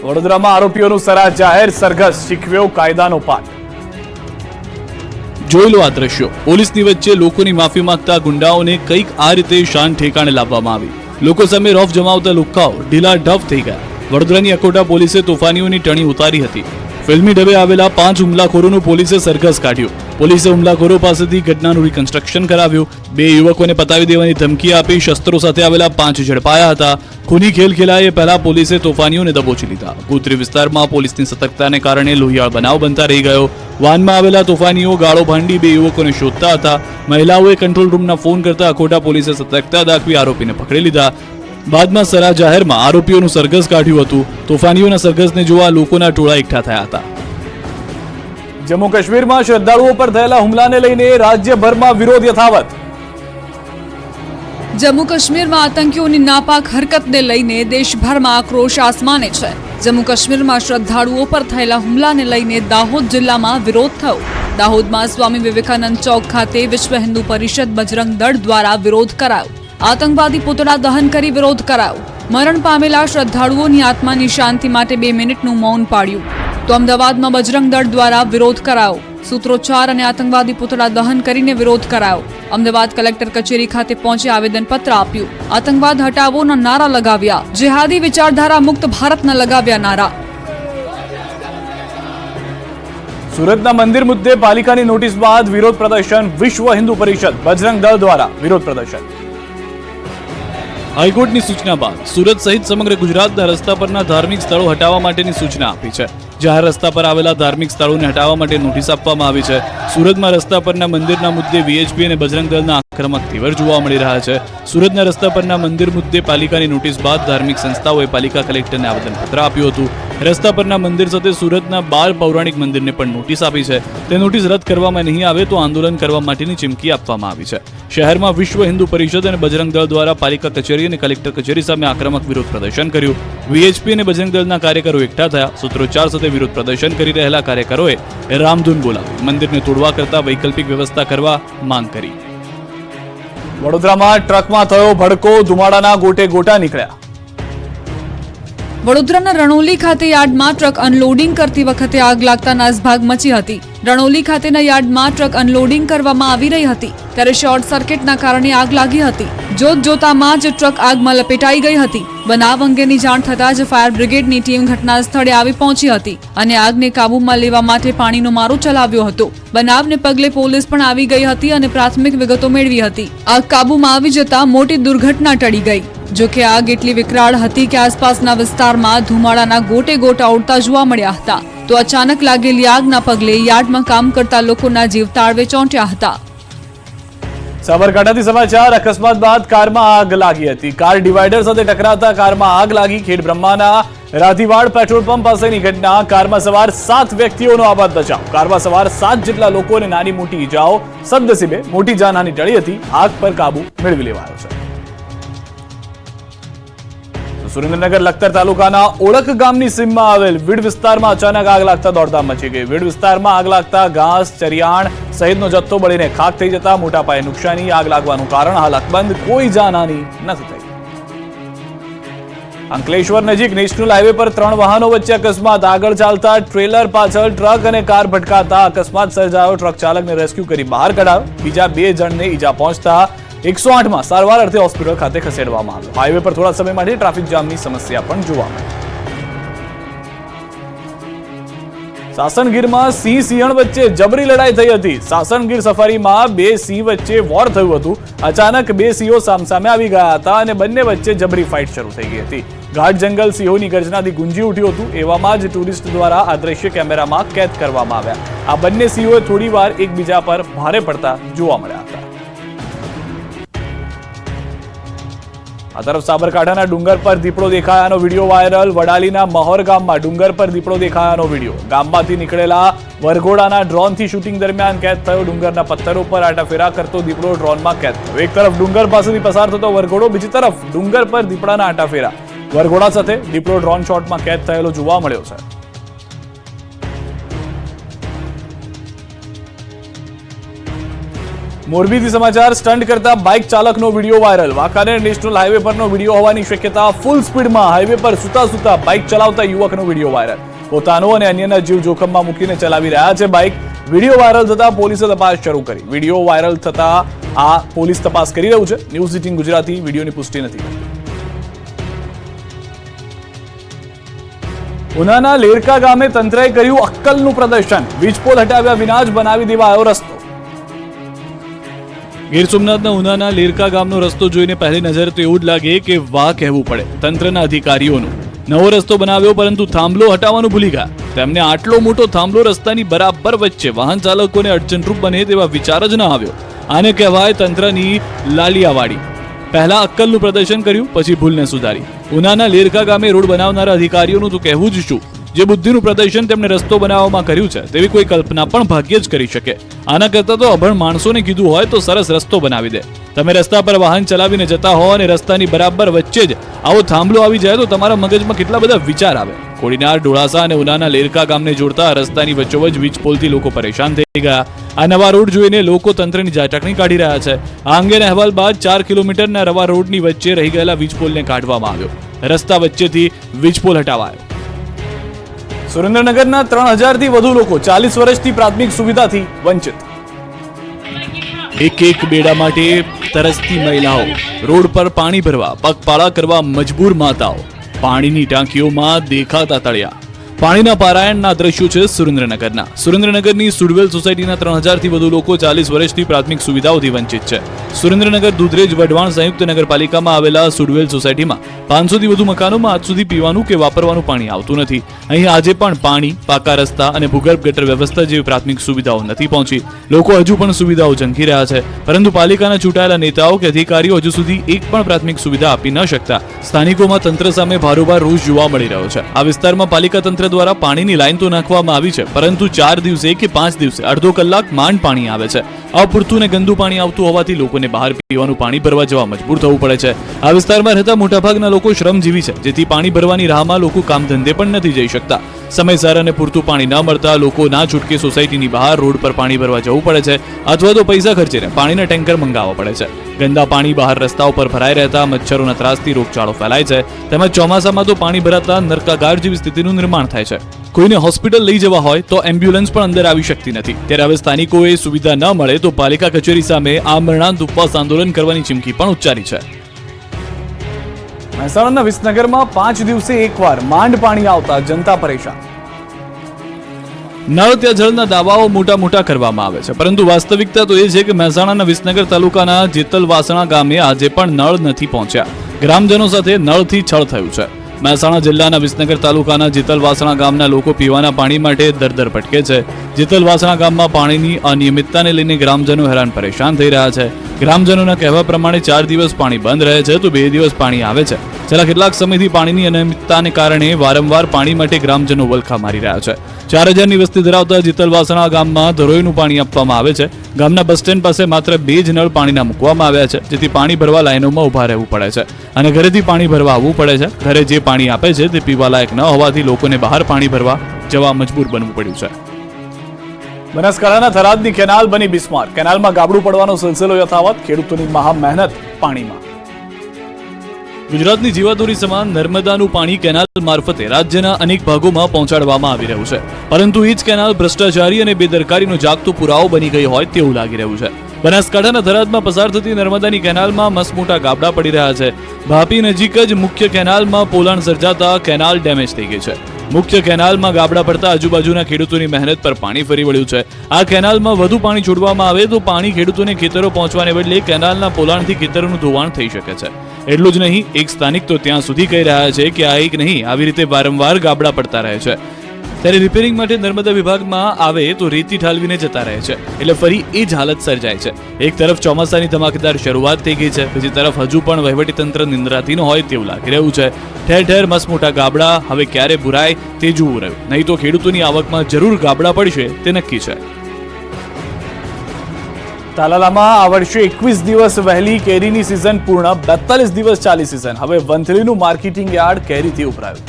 વડોદરામાં આરોપીઓનું સરા જાહેર, સરઘસ શીખવ્યો કાયદાનો પાઠ। જોઈ લો આ દ્રશ્યો। પોલીસની વચ્ચે લોકોની માફી માંગતા ગુંડાઓને કંઈક આ રીતે શાન ઠેકાણે લાવવામાં આવી। લોકો સામે રોફ જમાવતા લુખ્ખાઓ ઢીલા ઢપ થઈ ગયા। વડોદરાની અકોટા પોલીસે તોફાનીઓની ટણી ઉતારી હતી। ફિલ્મી ઢબે આવેલા 5 હુમલાખોરોનું પોલીસે સરઘસ કાઢ્યું। પોલીસે હુમલાખોરો પાસેથી ઘટનાનું રિકન્સ્ટ્રક્શન કરાવ્યું। 2 યુવકોને પતાવી દેવાની ધમકી આપી શસ્ત્રો સાથે આવેલા 5 ઝડપાયા હતા। ખૂની ખેલ ખેલાય પહેલા પોલીસે તોફાનીઓને દબોચી લીધા। ગોત્રી વિસ્તારમાં પોલીસની સતર્કતાને કારણે લોહિયાળ બનાવ બનતા રહી ગયો। વાનમાં આવેલા તોફાનીઓ ગાળો ભાંડી 2 યુવકોને શોધતા હતા। મહિલાઓએ કંટ્રોલ રૂમના ફોન કરતા અકોટા પોલીસે સતર્કતા દાખવી આરોપીને પકડી લીધા। બાદમાં સરા જાહેરમાં આરોપીઓનું સરઘસ કાઢ્યું હતું। તોફાનીઓના સરઘસને જોવા લોકોના ટોળા એકઠા થયા હતા। જમ્મુ કાશ્મીરમાં શ્રદ્ધાળુઓ પર થયેલા હુમલાને લઈને રાજ્યભરમાં વિરોધ યથાવત। જમ્મુ કાશ્મીરમાં આતંકીઓની નાપાક હરકતને લઈને દેશભરમાં આક્રોશ આસમાને છે। જમ્મુ કાશ્મીરમાં શ્રદ્ધાળુઓ પર થયેલા હુમલાને લઈને દાહોદ જિલ્લામાં વિરોધ થયો। દાહોદમાં સ્વામી વિવેકાનંદ ચોક ખાતે વિશ્વ હિન્દુ પરિષદ બજરંગ દળ દ્વારા વિરોધ કરાયો। આતંકવાદી પુતળા દહન કરી વિરોધ કરાયો। મરણ પામેલા શ્રદ્ધાળુઓની આત્માની શાંતિ માટે 2 મિનિટનું મૌન પાળ્યું। તો અમદાવાદમાં બજરંગ દળ દ્વારા વિરોધ કરાયો। સૂત્રોચ્ચાર અને આતંકવાદી પુતળા દહન કરીને વિરોધ કરાયો। અમદાવાદ કલેક્ટર કચેરી ખાતે પહોંચી આવેદનપત્ર આપ્યું। આતંકવાદ હટાવોના નારા લગાવ્યા। જેહાદી વિચારધારા મુક્ત ભારતના લગાવ્યા નારા। સુરતના મંદિર મુદ્દે પાલિકાની નોટિસ બાદ વિરોધ પ્રદર્શન। વિશ્વ હિન્દુ પરિષદ બજરંગ દળ દ્વારા વિરોધ પ્રદર્શન। હાઈકોર્ટની સૂચના બાદ સુરત સહિત સમગ્ર ગુજરાતના રસ્તા પરના ધાર્મિક સ્થળો હટાવવા માટેની સૂચના આપી છે। જાહેર રસ્તા પર આવેલા ધાર્મિક સ્થળોને હટાવવા માટે નોટિસ આપવામાં આવી છે। સુરતમાં રસ્તા પરના મંદિરના મુદ્દે વીએચપી અને બજરંગ દળના આક્રમક તીવ્ર જોવા મળી રહ્યા છે। સુરતના રસ્તા પરના મંદિર મુદ્દે પાલિકાની નોટિસ બાદ ધાર્મિક સંસ્થાઓએ પાલિકા કલેક્ટરને આવેદનપત્ર આપ્યું હતું। રસ્તા પરના મંદિર સાથે સુરતના 12 પૌરાણિક મંદિરને પણ નોટિસ આપી છે। તે નોટિસ રદ કરવામાં નહીં આવે તો આંદોલન કરવા માટેની ચીમકી આપવામાં આવી છે। શહેરમાં વિશ્વ હિન્દુ પરિષદ અને બજરંગ દળ દ્વારા પાલિકા કચેરી અને કલેક્ટર કચેરી સામે આક્રમક વિરોધ પ્રદર્શન કર્યું। વીએચપી અને બજરંગ દળના કાર્યકરો એકઠા થયા। સૂત્રોચ્ચાર સાથે વિરોધ પ્રદર્શન કરી રહેલા કાર્યકરોએ રામધૂન બોલાવી મંદિરને તોડવા કરતા વૈકલ્પિક વ્યવસ્થા કરવા માંગ કરી। વડોદરામાં ટ્રકમાં થયો ભડકો, ધુમાડાના ગોટે ગોટા નીકળ્યા। વડોદરાના રણોલી ખાતે યાર્ડમાં ટ્રક અનલોડિંગ કરતી વખતે આગ લાગતા નાસભાગ મચી હતી। રણોલી ખાતેના યાર્ડમાં ટ્રક અનલોડિંગ કરવામાં આવી રહી હતી ત્યારે શોર્ટ સર્કિટના કારણે આગ લાગી હતી। જોતજોતામાં જ ટ્રક આગમાં લપેટાઈ ગઈ હતી। બનાવ અંગેની જાણ થતાં જ ફાયર બ્રિગેડની ટીમ ઘટના સ્થળે આવી પહોંચી હતી અને આગને કાબૂમાં લેવા માટે પાણીનો મારો ચલાવ્યો હતો। બનાવને પગલે પોલીસ પણ આવી ગઈ હતી અને પ્રાથમિક વિગતો મેળવી હતી। આગ કાબૂમાં આવી જતા મોટી દુર્ઘટના ટળી ગઈ। જો કે આગ એટલી વિકરાળ હતી કે આસપાસના વિસ્તારમાં ધુમાડાના ગોટે ગોટા ઉડતા જોવા મળ્યા હતા। તો અચાનક લાગેલી આગના પગલે યાર્ડમાં કામ કરતા લોકોના જીવ તાળવે ચોંટ્યા હતા। સાબરકાંઠાથી સમાચાર। અકસ્માત બાદ કારમાં આગ લાગી હતી। કાર ડિવાઈડર સાથે ટકરાતા કારમાં આગ લાગી। ખેડબ્રહ્માના રાધીવાડ પેટ્રોલ પંપ પાસેની ઘટના। કારમાં સવાર 7 વ્યક્તિઓનો આબાદ બચાવ। કારમાં સવાર 7 જેટલા લોકોને નાની મોટી ઈજાઓ। સદનસીબે મોટી જાનહાની ટળી હતી। આગ પર કાબુ મેળવી લેવાયો છે। સુરેન્દ્રનગર લખતર તાલુકાના ઓળખ ગામની સીમમાં આવેલ વીડ વિસ્તારમાં અચાનક આગ લાગતા દોડધામ મચી ગઈ। વીડ વિસ્તારમાં આગ લાગતા ઘાસ, ચરિયાણ સહિતનો જથ્થો બળીને ખાક થઈ જતા મોટા પાયે નુકસાની। આગ લાગવાનું કારણ હાલ અકબંધ, કોઈ જાનહાની નથી થઈ। અંકલેશ્વર નજીક નેશનલ હાઈવે પર 3 વાહનો વચ્ચે અકસ્માત। આગળ ચાલતા ટ્રેલર પાછળ ટ્રક અને કાર ભટકાતા અકસ્માત સર્જાયો। ટ્રક ચાલકને રેસ્ક્યુ કરી બહાર કઢાયો। બીજા 2 જણને ઈજા પહોંચતા 108 માં સારવાર અર્થે હોસ્પિટલ ખાતે ખસેડવામાં આવ્યો। હાઈવે પર થોડા સમય માટે ટ્રાફિક જામની સમસ્યા પણ જોવા મળી। સાસણગીરમાં સિંહ સિંહણ વચ્ચે જબરી લડાઈ થઈ હતી। સાસણગીર સફારીમાં 2 સિંહ વચ્ચે વોર થયું હતું। અચાનક 2 સિંહો સામસામે આવી ગયા હતા અને બંને વચ્ચે જબરી ફાઇટ શરૂ થઈ ગઈ હતી। ઘાટ જંગલ સિંહોની ગર્જનાથી ગુંજી ઉઠ્યું હતું। એવામાં જ ટુરિસ્ટ દ્વારા આ દ્રશ્ય કેમેરામાં કેદ કરવામાં આવ્યા। આ બંને સિંહોએ થોડીવાર એકબીજા પર ભારે પડતા જોવા મળ્યા હતા। આ તરફ સાબરકાંઠાના ડુંગર પર દીપડો દેખાયાનો વિડીયો વાયરલ। વડાલીના મહોર ગામમાં ડુંગર પર દીપડો દેખાયાનો વિડીયો। ગામમાંથી નીકળેલા વરઘોડાના ડ્રોનથી શૂટિંગ દરમિયાન કેદ થયો। ડુંગરના પથ્થરો પર આટાફેરા કરતો દીપડો ડ્રોનમાં કેદ થયો। એક તરફ ડુંગર પાસેથી પસાર થતો વરઘોડો, બીજી તરફ ડુંગર પર દીપડાના આટાફેરા। વરઘોડા સાથે દીપડો ડ્રોન શોટમાં કેદ થયેલો જોવા મળ્યો છે। મોરબીથી સમાચાર. સ્ટન્ટ કરતા બાઇક ચાલકનો video viral. Wankaner national highway પરનો વિડીયો હોવાની શક્યતા. ફૂલ સ્પીડમાં હાઈવે પર સૂતા બાઇક ચલાવતા યુવકનો વિડીયો વાયરલ. પોતાનો અને અન્યના જીવ જોખમમાં મૂકીને ચલાવી રહ્યા છે બાઇક. વિડીયો વાયરલ થતા પોલીસે તપાસ શરૂ કરી. વિડીયો વાયરલ થતા આ પોલીસ તપાસ કરી રહ્યું છે. ન્યૂઝ 18 ગુજરાતી વિડીયોની પુષ્ટિ નથી કરી. ઉનાના લેરકા ગામે તંત્રએ કર્યું અક્કલનું પ્રદર્શન. વીજપોલ હટાવ્યા વિના જ બનાવી દેવાયો રસ્તો. ગીર સોમનાથના ઉનાના લેરકા ગામનો રસ્તો જોઈને પહેલી નજર તો એવું જ લાગે કે વાહ કહેવું પડે તંત્રના અધિકારીઓનું. નવો રસ્તો બનાવ્યો પરંતુ થાંભલો હટાવવાનું ભૂલી ગયા. તેમને આટલો મોટો થાંભલો રસ્તાની બરાબર વચ્ચે વાહન ચાલકોને અડચણરૂપ બને તેવા વિચાર જ ન આવ્યો. આને કહેવાય તંત્રની લાલિયાવાડી. પહેલા અક્કલનું પ્રદર્શન કર્યું, પછી ભૂલને સુધારી. ઉનાના લેરકા ગામે રોડ બનાવનારા અધિકારીઓનું તો કહેવું જ શું. જે બુદ્ધિનું પ્રદર્શન તેમણે રસ્તો બનાવવામાં કર્યું છે તેવી કોઈ કલ્પના પણ ભાગ્યે જ કરી શકે. આના કરતાં તો અભણ માણસોને કીધું હોય તો સરસ રસ્તો બનાવી દે. તમે રસ્તા પર વાહન ચલાવીને જતા હો અને રસ્તાની બરાબર વચ્ચે જ આવો થાંભલો આવી જાય તો તમારા મગજમાં કેટલા બધા વિચાર આવે. કોડીનાર, ડોળાસા અને ઉનાના લેરકા ગામને જોડતા રસ્તાની વચ્ચોવચ વીજ પોલથી લોકો પરેશાન થઈ ગયા. આ નવા રોડ જોઈને લોકો તંત્રની ઝાટકણી કાઢી રહ્યા છે. આ અંગેના અહેવાલ બાદ 4 કિલોમીટરના રવા રોડની વચ્ચે રહી ગયેલા વીજપોલને કાઢવામાં આવ્યો. રસ્તા વચ્ચેથી વીજપોલ હટાવાયો. સુરેન્દ્રનગરના 3000થી વધુ લોકો 40 વર્ષથી પ્રાથમિક સુવિધાથી વંચિત. એક બેડા માટે તરસતી મહિલાઓ, રોડ પર પાણી ભરવા પગપાળા કરવા મજબૂર માતાઓ, પાણીની ટાંકીઓમાં દેખાતા તળિયા. પાણીના પારાયણના દ્રશ્યો છે સુરેન્દ્રનગરના. સુરેન્દ્રનગરની સુડવેલ સોસાયટીના 3000થી વધુ લોકો 40 વર્ષથી પ્રાથમિક સુવિધાઓથી વંચિત છે. સુરેન્દ્રનગર દુધરેજ વઢવાણ સંયુક્ત નગરપાલિકામાં આવેલા સુડવેલ સોસાયટીમાં 500થી વધુ મકાનોમાં આજ સુધી પીવાનું કે વાપરવાનું પાણી આવતું નથી. અહીં આજે પણ પાણી, પાકા રસ્તા અને ભૂગર્ભ ગટર વ્યવસ્થા જેવી પ્રાથમિક સુવિધાઓ નથી પહોંચી. લોકો હજુ પણ સુવિધાઓ ઝંખી રહ્યા છે, પરંતુ પાલિકાના ચૂંટાયેલા નેતાઓ કે અધિકારીઓ હજુ સુધી એક પણ પ્રાથમિક સુવિધા આપી ન શકતા સ્થાનિકોમાં તંત્ર સામે ભારોભાર રોષ જોવા મળી રહ્યો છે. આ વિસ્તારમાં પાલિકા તંત્ર દ્વારા પાણીની લાઈન તો નાખવામાં આવી છે, પરંતુ 4 દિવસે કે 5 દિવસે અડધો કલાક માંડ પાણી આવે છે. અપૂરતું ને ગંદુ પાણી આવતું હોવાથી લોકોને બહાર પીવાનું પાણી ભરવા જવા મજબૂર થવું પડે છે. આ વિસ્તારમાં રહેતા મોટાભાગના લોકો શ્રમજીવી છે, જેથી પાણી ભરવાની રાહમાં લોકો કામ ધંધે પણ નથી જઈ શકતા. સમયસર અને પૂરતું પાણી ન મળતા લોકો ના છૂટકે સોસાયટીની બહાર રોડ પર પાણી ભરવા જવું પડે છે, અથવા તો પૈસા ખર્ચીને પાણીના ટેન્કર મંગાવવા પડે છે. ગંદા પાણી બહાર રસ્તાઓ પર ભરાઈ રહેતા મચ્છરોના ત્રાસથી રોગચાળો ફેલાય છે. તેમજ ચોમાસામાં તો પાણી ભરાતા નરકાગાર જેવી સ્થિતિનું નિર્માણ થાય છે. કોઈને હોસ્પિટલ લઈ જવા હોય તો એમ્બ્યુલન્સ પણ અંદર આવી શકતી નથી. ત્યારે હવે સ્થાનિકોએ સુવિધા ન મળે તો પાલિકા કચેરી સામે આમરણાંત ઉપવાસ આંદોલન કરવાની ચીમકી પણ ઉચ્ચારી છે. મહેસાણાના વિસનગરમાં 5 દિવસે એકવાર માંડ પાણી આવતા જનતા પરેશાન. નળ ત્યાં જળના દાવાઓ મોટા કરવામાં આવે છે, પરંતુ વાસ્તવિકતા તો એ છે કે મહેસાણાના વિસનગર તાલુકાના જેતલવાસણા ગામે આજે પણ નળ નથી પહોંચ્યા. ગ્રામજનો સાથે નળથી છળ થયું છે. મહેસાણા જિલ્લાના વિસનગર તાલુકાના જેતલવાસણા ગામના લોકો પીવાના પાણી માટે દર ભટકે છે. જેતલવાસણા ગામમાં પાણીની અનિયમિતતાને લઈને ગ્રામજનો હેરાન પરેશાન થઈ રહ્યા છે. ગ્રામજનોના કહેવા પ્રમાણે 4 દિવસ પાણી બંધ રહે છે તો 2 દિવસ પાણી આવે છે. છેલ્લા કેટલાક સમયથી પાણીની અનિયમિતતાને કારણે વારંવાર પાણી માટે ગ્રામજનો વલખા મારી રહ્યા છે. 4000ની વસ્તી ધરાવતા જેતલવાસણા ગામમાં ધરોઈનું પાણી આપવામાં આવે છે. ગામના બસ સ્ટેન્ડ પાસે માત્ર 2 જ નળ પાણીના મૂકવામાં આવ્યા છે, જેથી પાણી ભરવા લાઈનોમાં ઊભા રહેવું પડે છે અને ઘરેથી પાણી ભરવા આવવું પડે છે. ઘરે જે પાણી આપે છે તે પીવા લાયક ન હોવાથી લોકોને બહાર પાણી ભરવા જવા મજબૂર બનવું પડ્યું છે. બનાસકાંઠાના થરાદની કેનાલ બની બિસ્માર. કેનાલમાં ગાબડું પડવાનો સિલસિલો યથાવત. ખેડૂતોની મહા મહેનત પાણીમાં. ગુજરાતની જીવાદોરી સમાન નર્મદાનું પાણી કેનાલ મારફતે રાજ્યના અનેક ભાગોમાં પહોંચાડવામાં આવી રહ્યું છે, પરંતુ એ જ કેનાલ ભ્રષ્ટાચારી અને બેદરકારીનો જાગતો પુરાવો બની ગઈ હોય તેવું લાગી રહ્યું છે. બનાસકાંઠાના થરાદમાં પસાર થતી નર્મદાની કેનાલમાં મસમોટા ગાબડા પડી રહ્યા છે. ભાપી નજીક જ મુખ્ય કેનાલમાં પોલાણ સર્જાતા કેનાલ ડેમેજ થઈ ગઈ છે. મુખ્ય કેનાલમાં ગાબડા પડતા આજુબાજુના ખેડૂતોની મહેનત પર પાણી ફરી વળ્યું છે. આ કેનાલમાં વધુ પાણી છોડવામાં આવે તો પાણી ખેડૂતોને ખેતરો પહોંચવાને બદલે કેનાલના પોલાણથી ખેતરોનું ધોવાણ થઈ શકે છે. એટલું જ નહીં, એક સ્થાનિક તો ત્યાં સુધી કહી રહ્યા છે કે આ એક નહીં, આવી રીતે વારંવાર ગાબડા પડતા રહે છે. ત્યારે રિપેરિંગ માટે નર્મદા વિભાગમાં આવે તો રેતી ઠાલવીને જતા રહે છે, એટલે ફરી એ જ હાલત સર્જાય છે. એક તરફ ચોમાસાની ધમાકેદાર શરૂઆત થઈ ગઈ છે, બીજી તરફ હજુ પણ વહીવટીતંત્ર નિંદ્રાધીન હોય તેવું લાગી રહ્યું છે. ઠેર ઠેર મસમોટા ગાબડા હવે ક્યારે ભરાય તે જોવું રહ્યું. નહીં તો ખેડૂતોની આવકમાં જરૂર ગાબડા પડશે તે નક્કી છે. તાલાલામાં આ વર્ષે 21 દિવસ વહેલી કેરીની સિઝન પૂર્ણ. 42 દિવસ ચાલી સિઝન. હવે વંથલીનું માર્કેટિંગ યાર્ડ કેરીથી ઉભરાયું.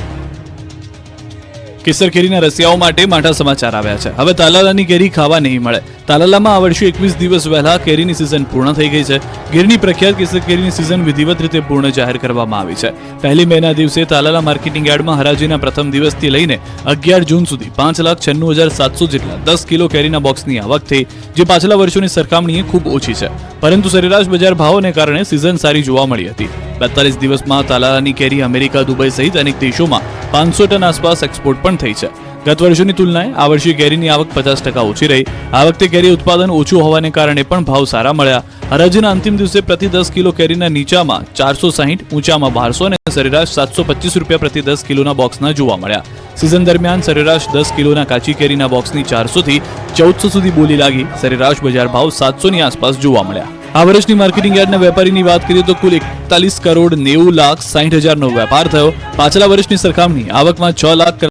કેસર કેરીના રસિયાઓ માટે માઠા સમાચાર આવ્યા છે. હવે તાલાલાની કેરી ખાવા નહીં મળે. તાલાલામાં આ વર્ષે 21 દિવસ વહેલા કેરીની સિઝન પૂર્ણ થઈ ગઈ છે. ગીરની પ્રખ્યાત કેસર કેરીની સિઝન વિધિવત રીતે પૂર્ણ જાહેર કરવામાં આવી છે. 1 મેના દિવસે તાલાલા માર્કેટિંગ યાર્ડમાં હરાજીના પ્રથમ દિવસથી લઈને 11 જૂન સુધી 5,96,700 જેટલા 10 કિલો કેરીના બોક્સની આવક થઈ, જે પાછલા વર્ષોની સરખામણીએ ખૂબ ઓછી છે. પરંતુ સરેરાશ બજાર ભાવોને કારણે સિઝન સારી જોવા મળી હતી. 42 દિવસમાં તાલાલાની કેરી અમેરિકા, દુબઈ સહિત અનેક દેશોમાં 500 ટન આસપાસ એક્સપોર્ટ પણ થઈ છે. ગત વર્ષોની તુલનાએ આ વર્ષે કેરીની આવક 50% ઓછી રહી. આ વખતે કેરી ઉત્પાદન ઓછું હોવાને કારણે પણ ભાવ સારા મળ્યા. હરાજીના અંતિમ દિવસે પ્રતિ 10 કિલો કેરીના નીચામાં 460, ઊંચામાં 1200 અને સરેરાશ 725 રૂપિયા પ્રતિ 10 કિલોના બોક્સના જોવા મળ્યા. સિઝન દરમિયાન સરેરાશ 10 કિલોના કાચી કેરીના બોક્સની 400 થી 1400 સુધી બોલી લાગી. સરેરાશ બજાર ભાવ 700 ની આસપાસ જોવા મળ્યા. આ વર્ષની માર્કેટિંગ યાર્ડના વેપારીની વાત કરીએ તો કુલ 41,90,60,000 નો વેપાર થયો. પાછલા વર્ષની સરખામણી આવકમાં 6 લાખ